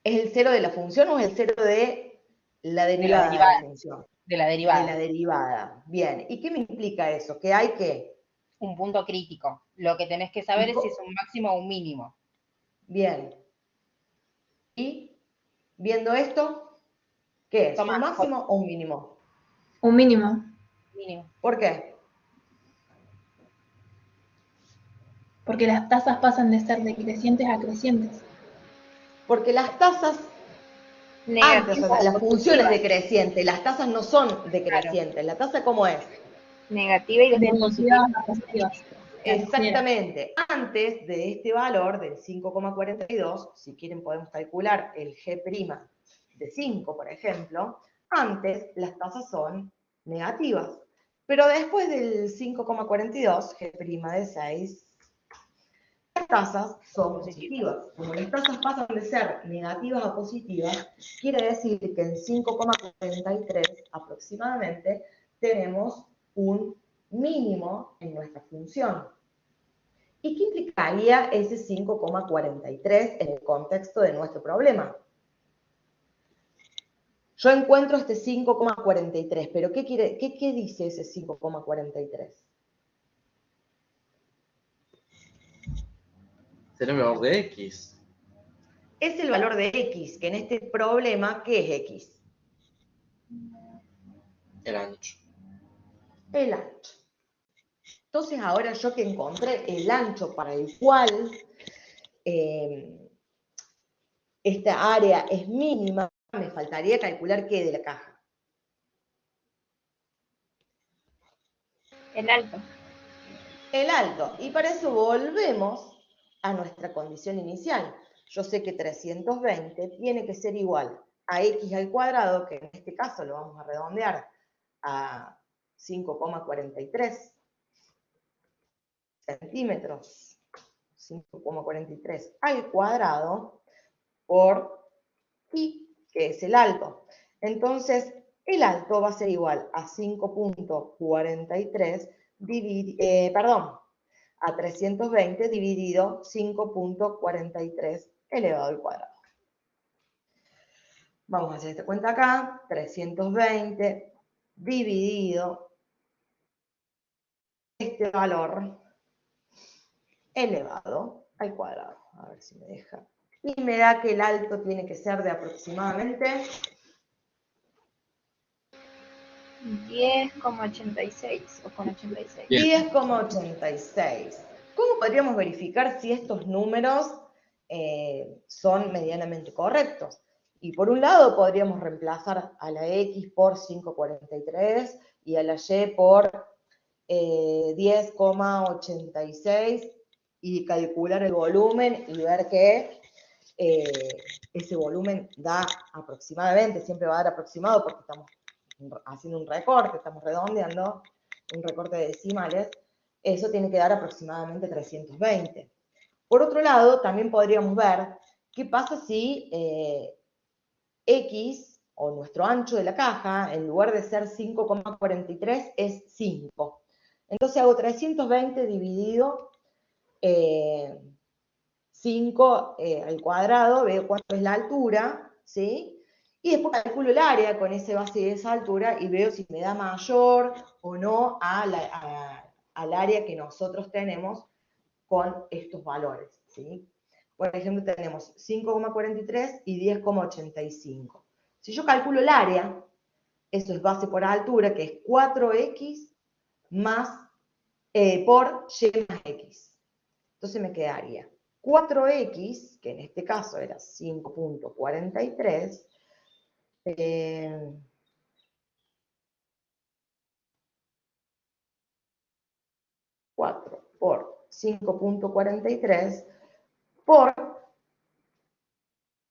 ¿Es el cero de la función o es el cero de la derivada de la función? De la derivada. De la derivada. Bien. ¿Y qué me implica eso? Que hay que... Un punto crítico. Lo que tenés que saber es si es un máximo o un mínimo. Bien. Y viendo esto, ¿qué es? Toma, ¿Un máximo o un mínimo? Un mínimo, mínimo. ¿Por qué? porque las tasas pasan de ser decrecientes a crecientes. Porque las tasas antes, o sea, la función es decreciente, las tasas no son decrecientes. ¿La tasa cómo es? Negativa y después positiva. De positivas. Exactamente. Antes de este valor del 5,42, si quieren podemos calcular el G' de 5, por ejemplo, antes las tasas son negativas. Pero después del 5,42, G' de 6, las tasas son positivas. Como las tasas pasan de ser negativas a positivas, quiere decir que en 5,43 aproximadamente tenemos un mínimo en nuestra función. ¿Y qué implicaría ese 5,43 en el contexto de nuestro problema? Yo encuentro este 5,43, pero ¿qué dice ese 5,43? Será el valor de X. Es el valor de X, que en este problema, ¿qué es X? El ancho. El ancho. Entonces ahora yo que encontré el ancho para el cual esta área es mínima, me faltaría calcular ¿qué de la caja? El alto. El alto. Y para eso volvemos a nuestra condición inicial. Yo sé que 320 tiene que ser igual a x al cuadrado, que en este caso lo vamos a redondear a 5,43 centímetros, 5,43 al cuadrado, por pi, que es el alto. Entonces, el alto va a ser igual a 5,43 a 320 dividido 5,43 elevado al cuadrado. Vamos a hacer esta cuenta acá, 320 dividido este valor elevado al cuadrado. A ver si me deja. Y me da que el alto tiene que ser de aproximadamente 10,86 o con 86. 10,86. ¿Cómo podríamos verificar si estos números son medianamente correctos? Y por un lado podríamos reemplazar a la X por 5,43 y a la Y por 10,86 y calcular el volumen y ver que ese volumen da aproximadamente, siempre va a dar aproximado porque estamos haciendo un recorte, estamos redondeando, un recorte de decimales, eso tiene que dar aproximadamente 320. Por otro lado, también podríamos ver qué pasa si X, o nuestro ancho de la caja, en lugar de ser 5,43, es 5. Entonces hago 320 dividido 5 al cuadrado, veo cuánto es la altura, ¿sí? Y después calculo el área con ese base de esa altura y veo si me da mayor o no al área que nosotros tenemos con estos valores, ¿sí? Por ejemplo, tenemos 5,43 y 10,85. Si yo calculo el área, eso es base por altura, que es 4x más por y más x. Entonces me quedaría 4x, que en este caso era 5,43, 4 por 5,43 por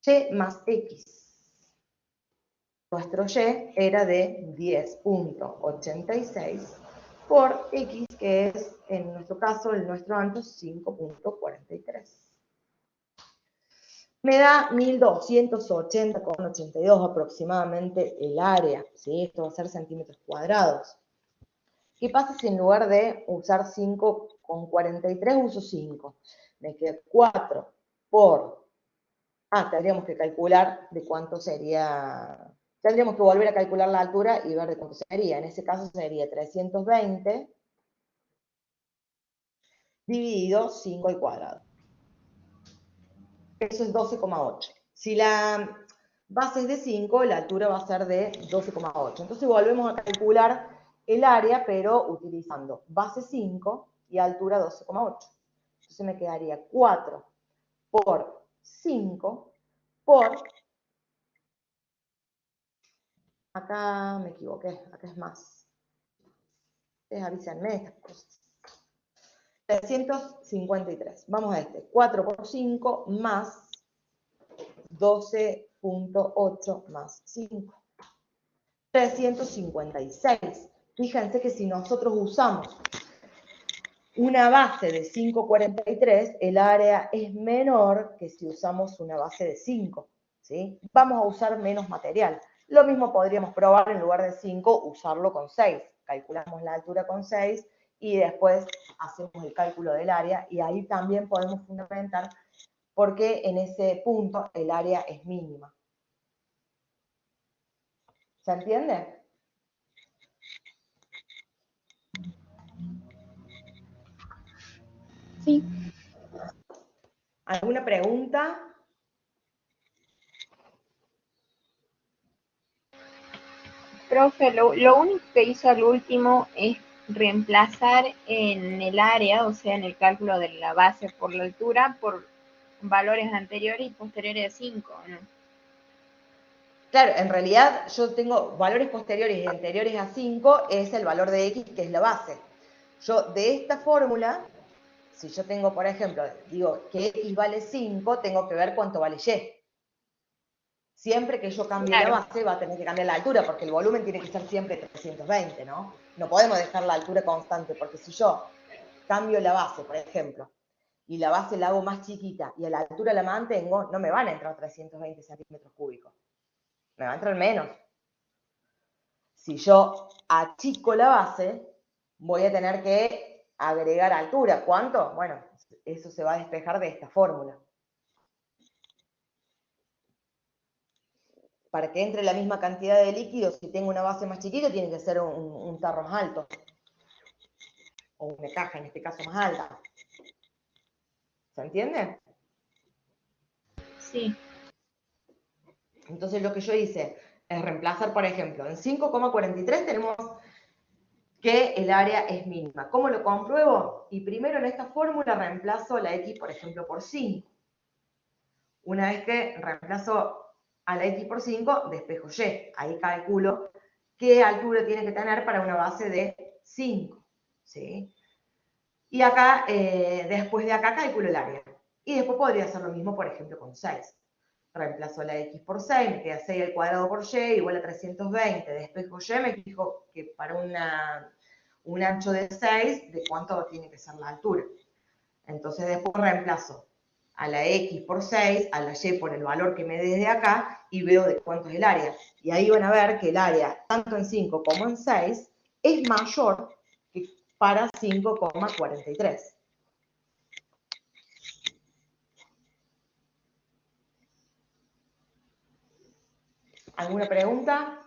y más x. Nuestro y era de 10,86 por x, que es, en nuestro caso, nuestro ancho, 5,43. Me da 1280,82 aproximadamente el área, ¿sí? Esto va a ser centímetros cuadrados. ¿Qué pasa si en lugar de usar 5,43 uso 5? Me queda 4 por... tendríamos que calcular de cuánto sería... Tendríamos que volver a calcular la altura y ver de cuánto sería. En ese caso sería 320 dividido 5 al cuadrado. Eso es 12,8. Si la base es de 5, la altura va a ser de 12,8. Entonces volvemos a calcular el área, pero utilizando base 5 y altura 12,8. Entonces me quedaría 4 por 5 por... Acá me equivoqué, acá es más. Ustedes avísenme estas cosas. 353. Vamos a este. 4 por 5 más 12,8 más 5. 356. fíjense que si nosotros usamos una base de 5,43, el área es menor que si usamos una base de 5, ¿sí? Vamos a usar menos material. Lo mismo podríamos probar en lugar de 5, usarlo con 6. Calculamos la altura con 6 y después hacemos el cálculo del área y ahí también podemos fundamentar por qué en ese punto el área es mínima. ¿Se entiende? Sí. ¿Alguna pregunta? Profe, lo único que hizo al último es reemplazar en el área, o sea, en el cálculo de la base por la altura, por valores anteriores y posteriores a 5, ¿no? Claro, en realidad yo tengo valores posteriores y anteriores a 5, es el valor de x, que es la base. Yo de esta fórmula, si yo tengo, por ejemplo, digo que x vale 5, tengo que ver cuánto vale y. Siempre que yo cambie la base va a tener que cambiar la altura, porque el volumen tiene que ser siempre 320, ¿no? No podemos dejar la altura constante, porque si yo cambio la base, por ejemplo, y la base la hago más chiquita y a la altura la mantengo, no me van a entrar 320 centímetros cúbicos. Me va a entrar menos. Si yo achico la base, voy a tener que agregar altura. ¿Cuánto? Bueno, eso se va a despejar de esta fórmula. Para que entre la misma cantidad de líquido, si tengo una base más chiquita, tiene que ser un tarro más alto. O una caja, en este caso, más alta. ¿Se entiende? Sí. Entonces lo que yo hice es reemplazar, por ejemplo, en 5,43 tenemos que el área es mínima. ¿Cómo lo compruebo? Y primero en esta fórmula reemplazo la x, por ejemplo, por 5. Una vez que reemplazo a la x por 5, despejo y. Ahí calculo qué altura tiene que tener para una base de 5. ¿Sí? Y acá, después de acá, calculo el área. Y después podría hacer lo mismo, por ejemplo, con 6. Reemplazo la x por 6, me queda 6 al cuadrado por y igual a 320. Despejo y, me fijo que para un ancho de 6, ¿de cuánto tiene que ser la altura? Entonces después reemplazo a la x por 6, a la y por el valor que me dé de acá, y veo de cuánto es el área. Y ahí van a ver que el área, tanto en 5 como en 6, es mayor que para 5,43. ¿Alguna pregunta?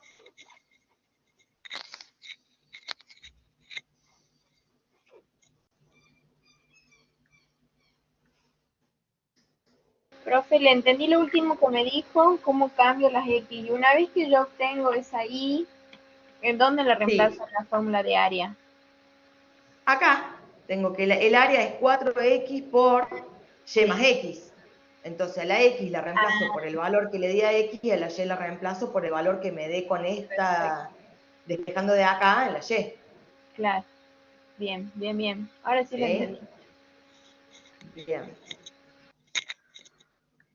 Profe, le entendí lo último que me dijo, cómo cambio las X. Y una vez que yo obtengo esa Y, ¿en dónde la reemplazo en la fórmula de área? Acá tengo que el área es 4x por y más x. Entonces a la x la reemplazo por el valor que le di a x y a la y la reemplazo por el valor que me dé con esta, despejando de acá en la y. Claro. Bien, bien, bien. Ahora sí lo entendí. Bien.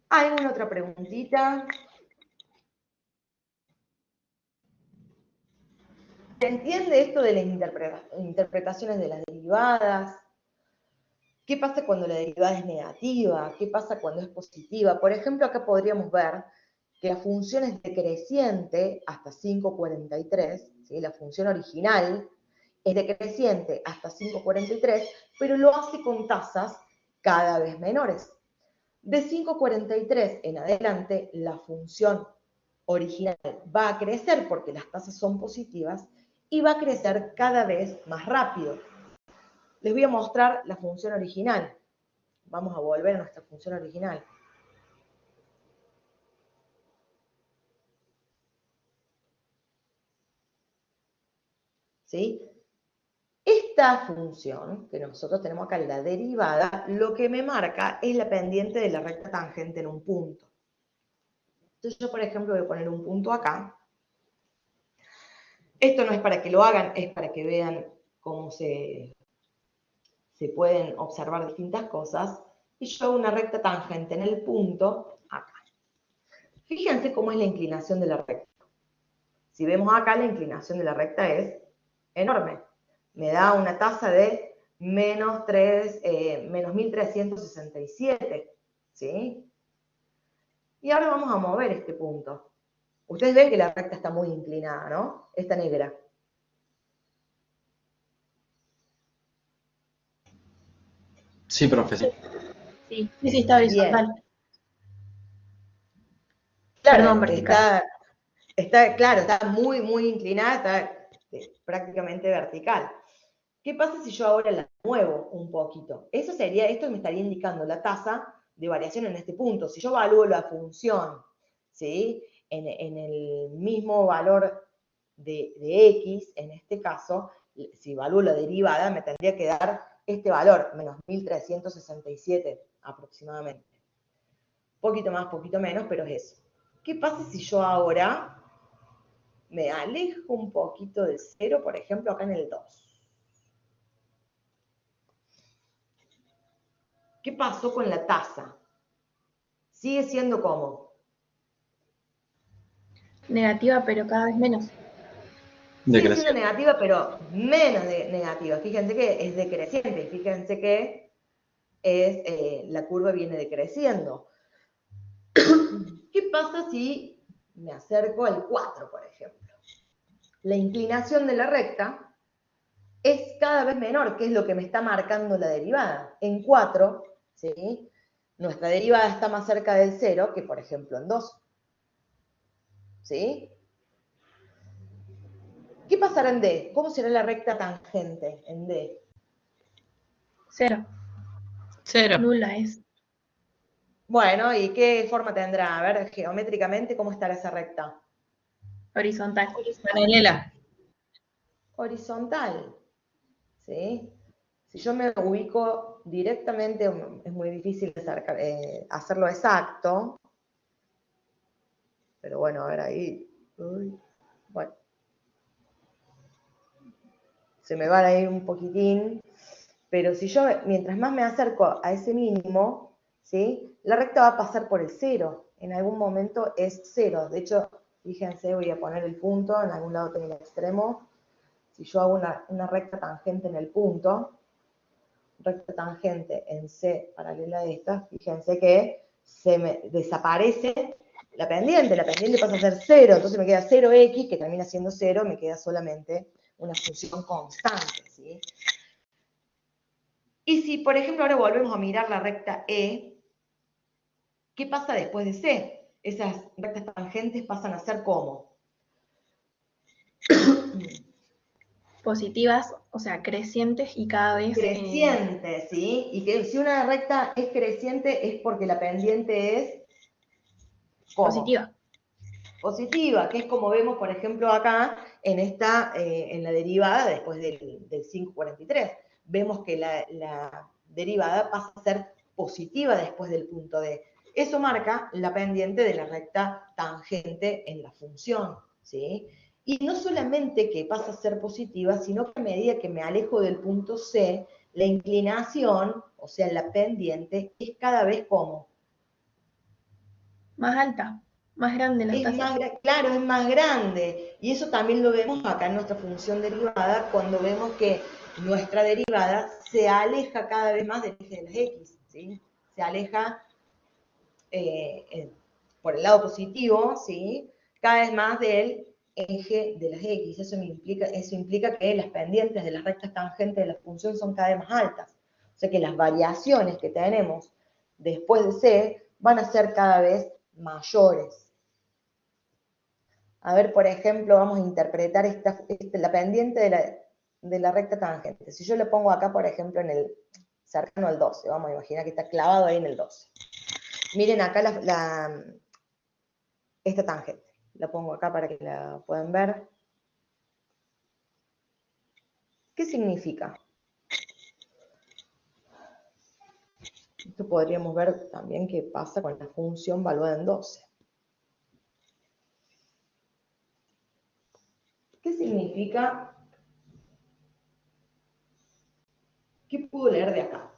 ¿Alguna otra preguntita? ¿Se entiende esto de las interpretaciones de las derivadas? ¿Qué pasa cuando la derivada es negativa? ¿Qué pasa cuando es positiva? Por ejemplo, acá podríamos ver que la función es decreciente hasta 5,43, ¿sí? La función original es decreciente hasta 5,43, pero lo hace con tasas cada vez menores. De 5,43 en adelante, la función original va a crecer porque las tasas son positivas y va a crecer cada vez más rápido. Les voy a mostrar la función original. Vamos a volver a nuestra función original. ¿Sí? Esta función que nosotros tenemos acá, la derivada, lo que me marca es la pendiente de la recta tangente en un punto. Entonces yo, por ejemplo, voy a poner un punto acá. Esto no es para que lo hagan, es para que vean cómo se pueden observar distintas cosas. Y yo hago una recta tangente en el punto acá. Fíjense cómo es la inclinación de la recta. Si vemos acá, la inclinación de la recta es enorme. Me da una tasa de menos 1367, ¿sí? Y ahora vamos a mover este punto. Ustedes ven que la recta está muy inclinada, ¿no? Esta negra. Sí, profe. Sí. Sí, sí, sí, está horizontal. Bien. Claro, Perdón, vertical. claro, está muy, muy inclinada, está prácticamente vertical. ¿Qué pasa si yo ahora la muevo un poquito? Esto me estaría indicando la tasa de variación en este punto. Si yo evalúo la función, ¿sí? En el mismo valor de X, en este caso, si evalúo la derivada, me tendría que dar este valor, menos 1367 aproximadamente. Poquito más, poquito menos, pero es eso. ¿Qué pasa si yo ahora me alejo un poquito del 0, por ejemplo, acá en el 2? ¿Qué pasó con la tasa? Sigue siendo como Negativa, pero cada vez menos. sigue siendo negativa, pero menos negativa. Fíjense que es decreciente y fíjense que la curva viene decreciendo. ¿Qué pasa si me acerco al 4, por ejemplo? La inclinación de la recta es cada vez menor, que es lo que me está marcando la derivada. En 4, ¿sí? Nuestra derivada está más cerca del 0 que, por ejemplo, en 2. ¿Sí? ¿Qué pasará en D? ¿Cómo será la recta tangente en D? 0. Cero. Nula es. Bueno, ¿y qué forma tendrá? A ver, geométricamente, ¿cómo estará esa recta? Horizontal. Paralela. Horizontal, ¿sí? Si yo me ubico directamente, es muy difícil hacerlo exacto, pero bueno, a ver ahí, bueno, se me va a ir un poquitín, pero si yo, mientras más me acerco a ese mínimo, ¿sí? La recta va a pasar por el 0, en algún momento es 0, de hecho, fíjense, voy a poner el punto, en algún lado tengo el extremo, si yo hago una recta tangente en el punto, recta tangente en C paralela a esta, fíjense que se me desaparece la pendiente pasa a ser 0, entonces me queda 0x, que termina siendo 0, me queda solamente una función constante, ¿sí? Y si, por ejemplo, ahora volvemos a mirar la recta E, ¿qué pasa después de C? Esas rectas tangentes pasan a ser ¿cómo? Positivas, o sea, crecientes y cada vez Creciente, ¿sí? Y que si una recta es creciente es porque la pendiente es ¿cómo? positiva. Positiva, que es como vemos, por ejemplo, acá en la derivada después del 5,43. Vemos que la derivada pasa a ser positiva después del punto D. Eso marca la pendiente de la recta tangente en la función, ¿sí? Y no solamente que pasa a ser positiva, sino que a medida que me alejo del punto C, la inclinación, o sea, la pendiente, es cada vez como Más alta, más grande la tasa. claro, es más grande. Y eso también lo vemos acá en nuestra función derivada, cuando vemos que nuestra derivada se aleja cada vez más del eje de las X, ¿sí? Se aleja por el lado positivo, ¿sí? Cada vez más del eje de las X. Eso implica que las pendientes de las rectas tangentes de la función son cada vez más altas. O sea que las variaciones que tenemos después de C van a ser cada vez mayores. A ver, por ejemplo, vamos a interpretar la pendiente de la recta tangente. Si yo le pongo acá, por ejemplo, cercano al 12, vamos a imaginar que está clavado ahí en el 12. Miren acá esta tangente. La pongo acá para que la puedan ver. ¿Qué significa? Esto podríamos ver también qué pasa con la función valuada en 12. ¿Qué significa? ¿Qué puedo leer de acá?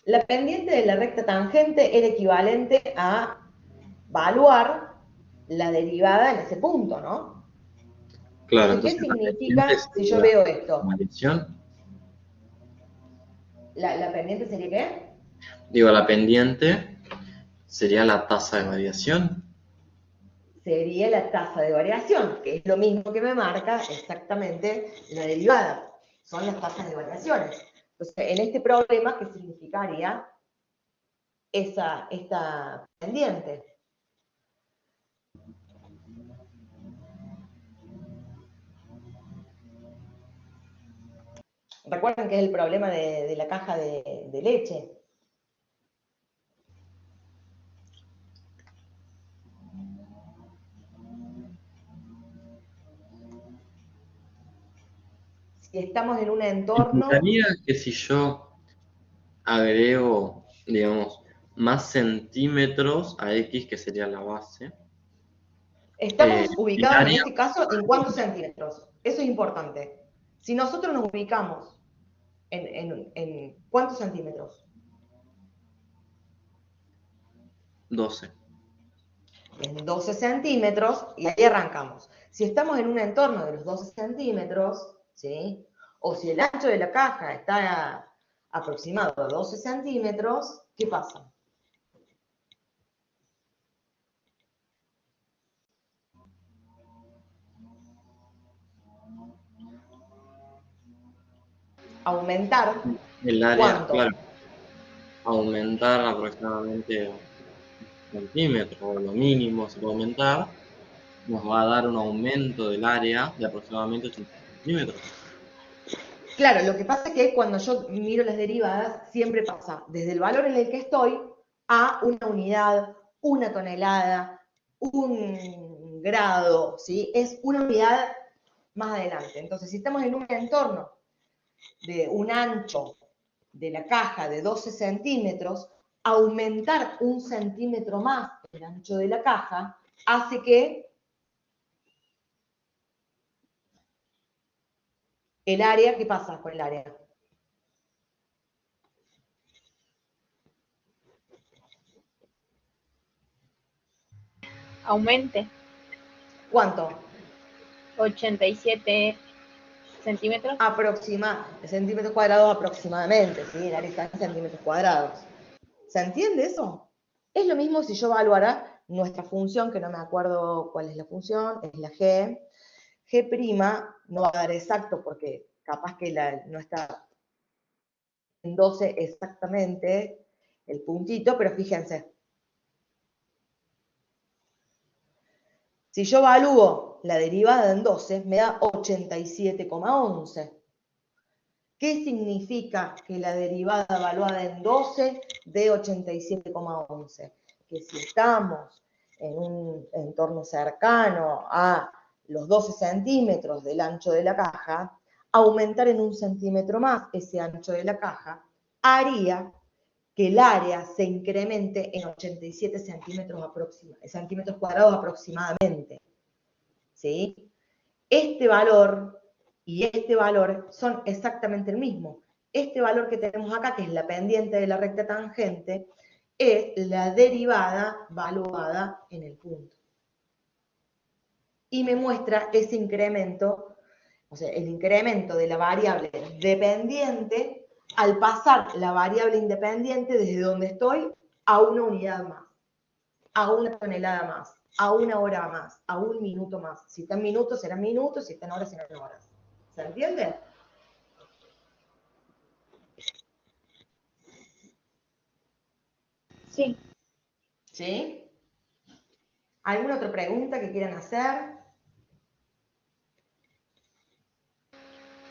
La pendiente de la recta tangente era equivalente a evaluar la derivada en ese punto, ¿no? Claro, Entonces, ¿qué entonces la pendiente significa si yo sería veo la esto? variación. ¿La pendiente sería qué? Digo, la pendiente sería la tasa de variación. Sería la tasa de variación, que es lo mismo que me marca exactamente la derivada. Son las tasas de variaciones. Entonces, en este problema, ¿qué significaría esta pendiente? Recuerden que es el problema de la caja de leche. Si estamos en un entorno, Implicaría que si yo agrego, digamos, más centímetros a X, que sería la base, estamos el ubicados en área, este caso en cuántos centímetros. Eso es importante. Si nosotros nos ubicamos en cuántos centímetros, 12. en 12 centímetros, y ahí arrancamos. Si estamos en un entorno de los 12 centímetros, ¿sí? O si el ancho de la caja está aproximado a 12 centímetros, ¿qué pasa? Aumentar, El área, ¿cuánto? claro, aumentar aproximadamente un centímetro, o lo mínimo se puede aumentar, nos va a dar un aumento del área de aproximadamente 80 centímetros. Claro, lo que pasa es que cuando yo miro las derivadas, siempre pasa desde el valor en el que estoy a una unidad, una tonelada, un grado, ¿sí? Es una unidad más adelante. Entonces, si estamos en un entorno de un ancho de la caja de 12 centímetros, aumentar un centímetro más el ancho de la caja hace que el área, ¿qué pasa con el área? Aumente ¿Cuánto? 87 centímetros. Centímetros cuadrados aproximadamente, ¿sí? El área está en centímetros cuadrados. ¿Se entiende eso? Es lo mismo si yo evaluara nuestra función, que no me acuerdo cuál es la función, es la G. G' no va a dar exacto porque capaz que no está en 12 exactamente el puntito, pero fíjense. Si yo evalúo la derivada en 12, me da 87,11. ¿Qué significa que la derivada evaluada en 12 dé 87,11? Que si estamos en un entorno cercano a los 12 centímetros del ancho de la caja, aumentar en un centímetro más ese ancho de la caja haría que el área se incremente en 87 centímetros cuadrados aproximadamente. ¿Sí? Este valor y este valor son exactamente el mismo. Este valor que tenemos acá, que es la pendiente de la recta tangente, es la derivada valuada en el punto. Y me muestra ese incremento, o sea, el incremento de la variable dependiente al pasar la variable independiente desde donde estoy a una unidad más, a una tonelada más, a una hora más, a un minuto más. Si está en minutos, serán minutos, si está en horas, serán horas. ¿Se entiende? Sí. ¿Sí? ¿Alguna otra pregunta que quieran hacer?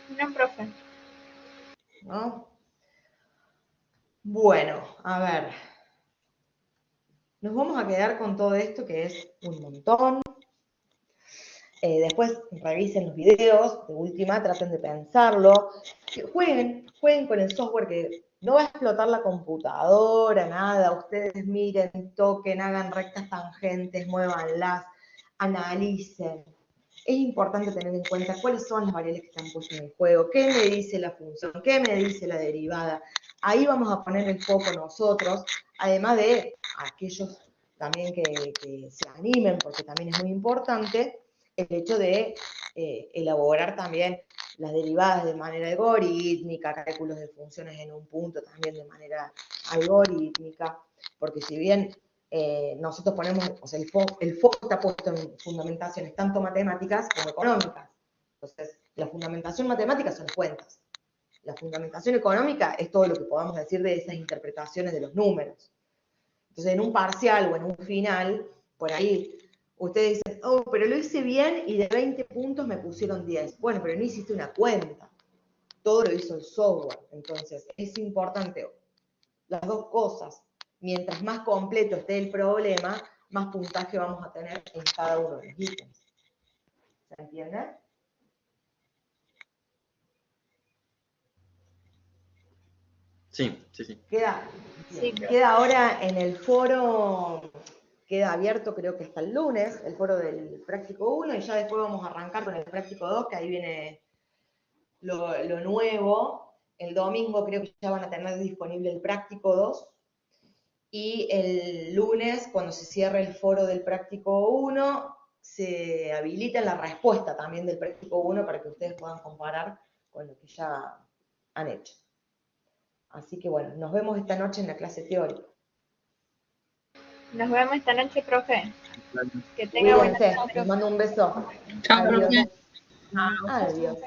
No, profe. ¿No? Bueno, a ver. Nos vamos a quedar con todo esto que es un montón. Después revisen los videos, de última traten de pensarlo. Jueguen con el software que no va a explotar la computadora, nada. Ustedes miren, toquen, hagan rectas tangentes, muévanlas, analicen. Es importante tener en cuenta cuáles son las variables que están puestas en el juego, qué me dice la función, qué me dice la derivada. ahí vamos a poner el foco nosotros, además de aquellos también que se animen, porque también es muy importante, el hecho de elaborar también las derivadas de manera algorítmica, cálculos de funciones en un punto también de manera algorítmica, porque si bien nosotros ponemos, o sea, el foco está puesto en fundamentaciones tanto matemáticas como económicas. Entonces, la fundamentación matemática son las cuentas. La fundamentación económica es todo lo que podamos decir de esas interpretaciones de los números. Entonces, en un parcial o en un final, por ahí, ustedes dicen, oh, pero lo hice bien y de 20 puntos me pusieron 10. Bueno, pero no hiciste una cuenta. Todo lo hizo el software. Entonces, es importante las dos cosas. Mientras más completo esté el problema, más puntaje vamos a tener en cada uno de los ítems. ¿Se entiende? Sí, sí, sí. Queda ahora en el foro, queda abierto creo que hasta el lunes, el foro del práctico 1, y ya después vamos a arrancar con el práctico 2, que ahí viene lo nuevo. El domingo creo que ya van a tener disponible el práctico 2, y el lunes, cuando se cierre el foro del práctico 1, se habilita la respuesta también del práctico 1 para que ustedes puedan comparar con lo que ya han hecho. Así que bueno, nos vemos esta noche en la clase teórica. Nos vemos esta noche, profe. Que tenga buena Cuídense, noche. les mando un beso. Chao, Adiós. profe. Adiós.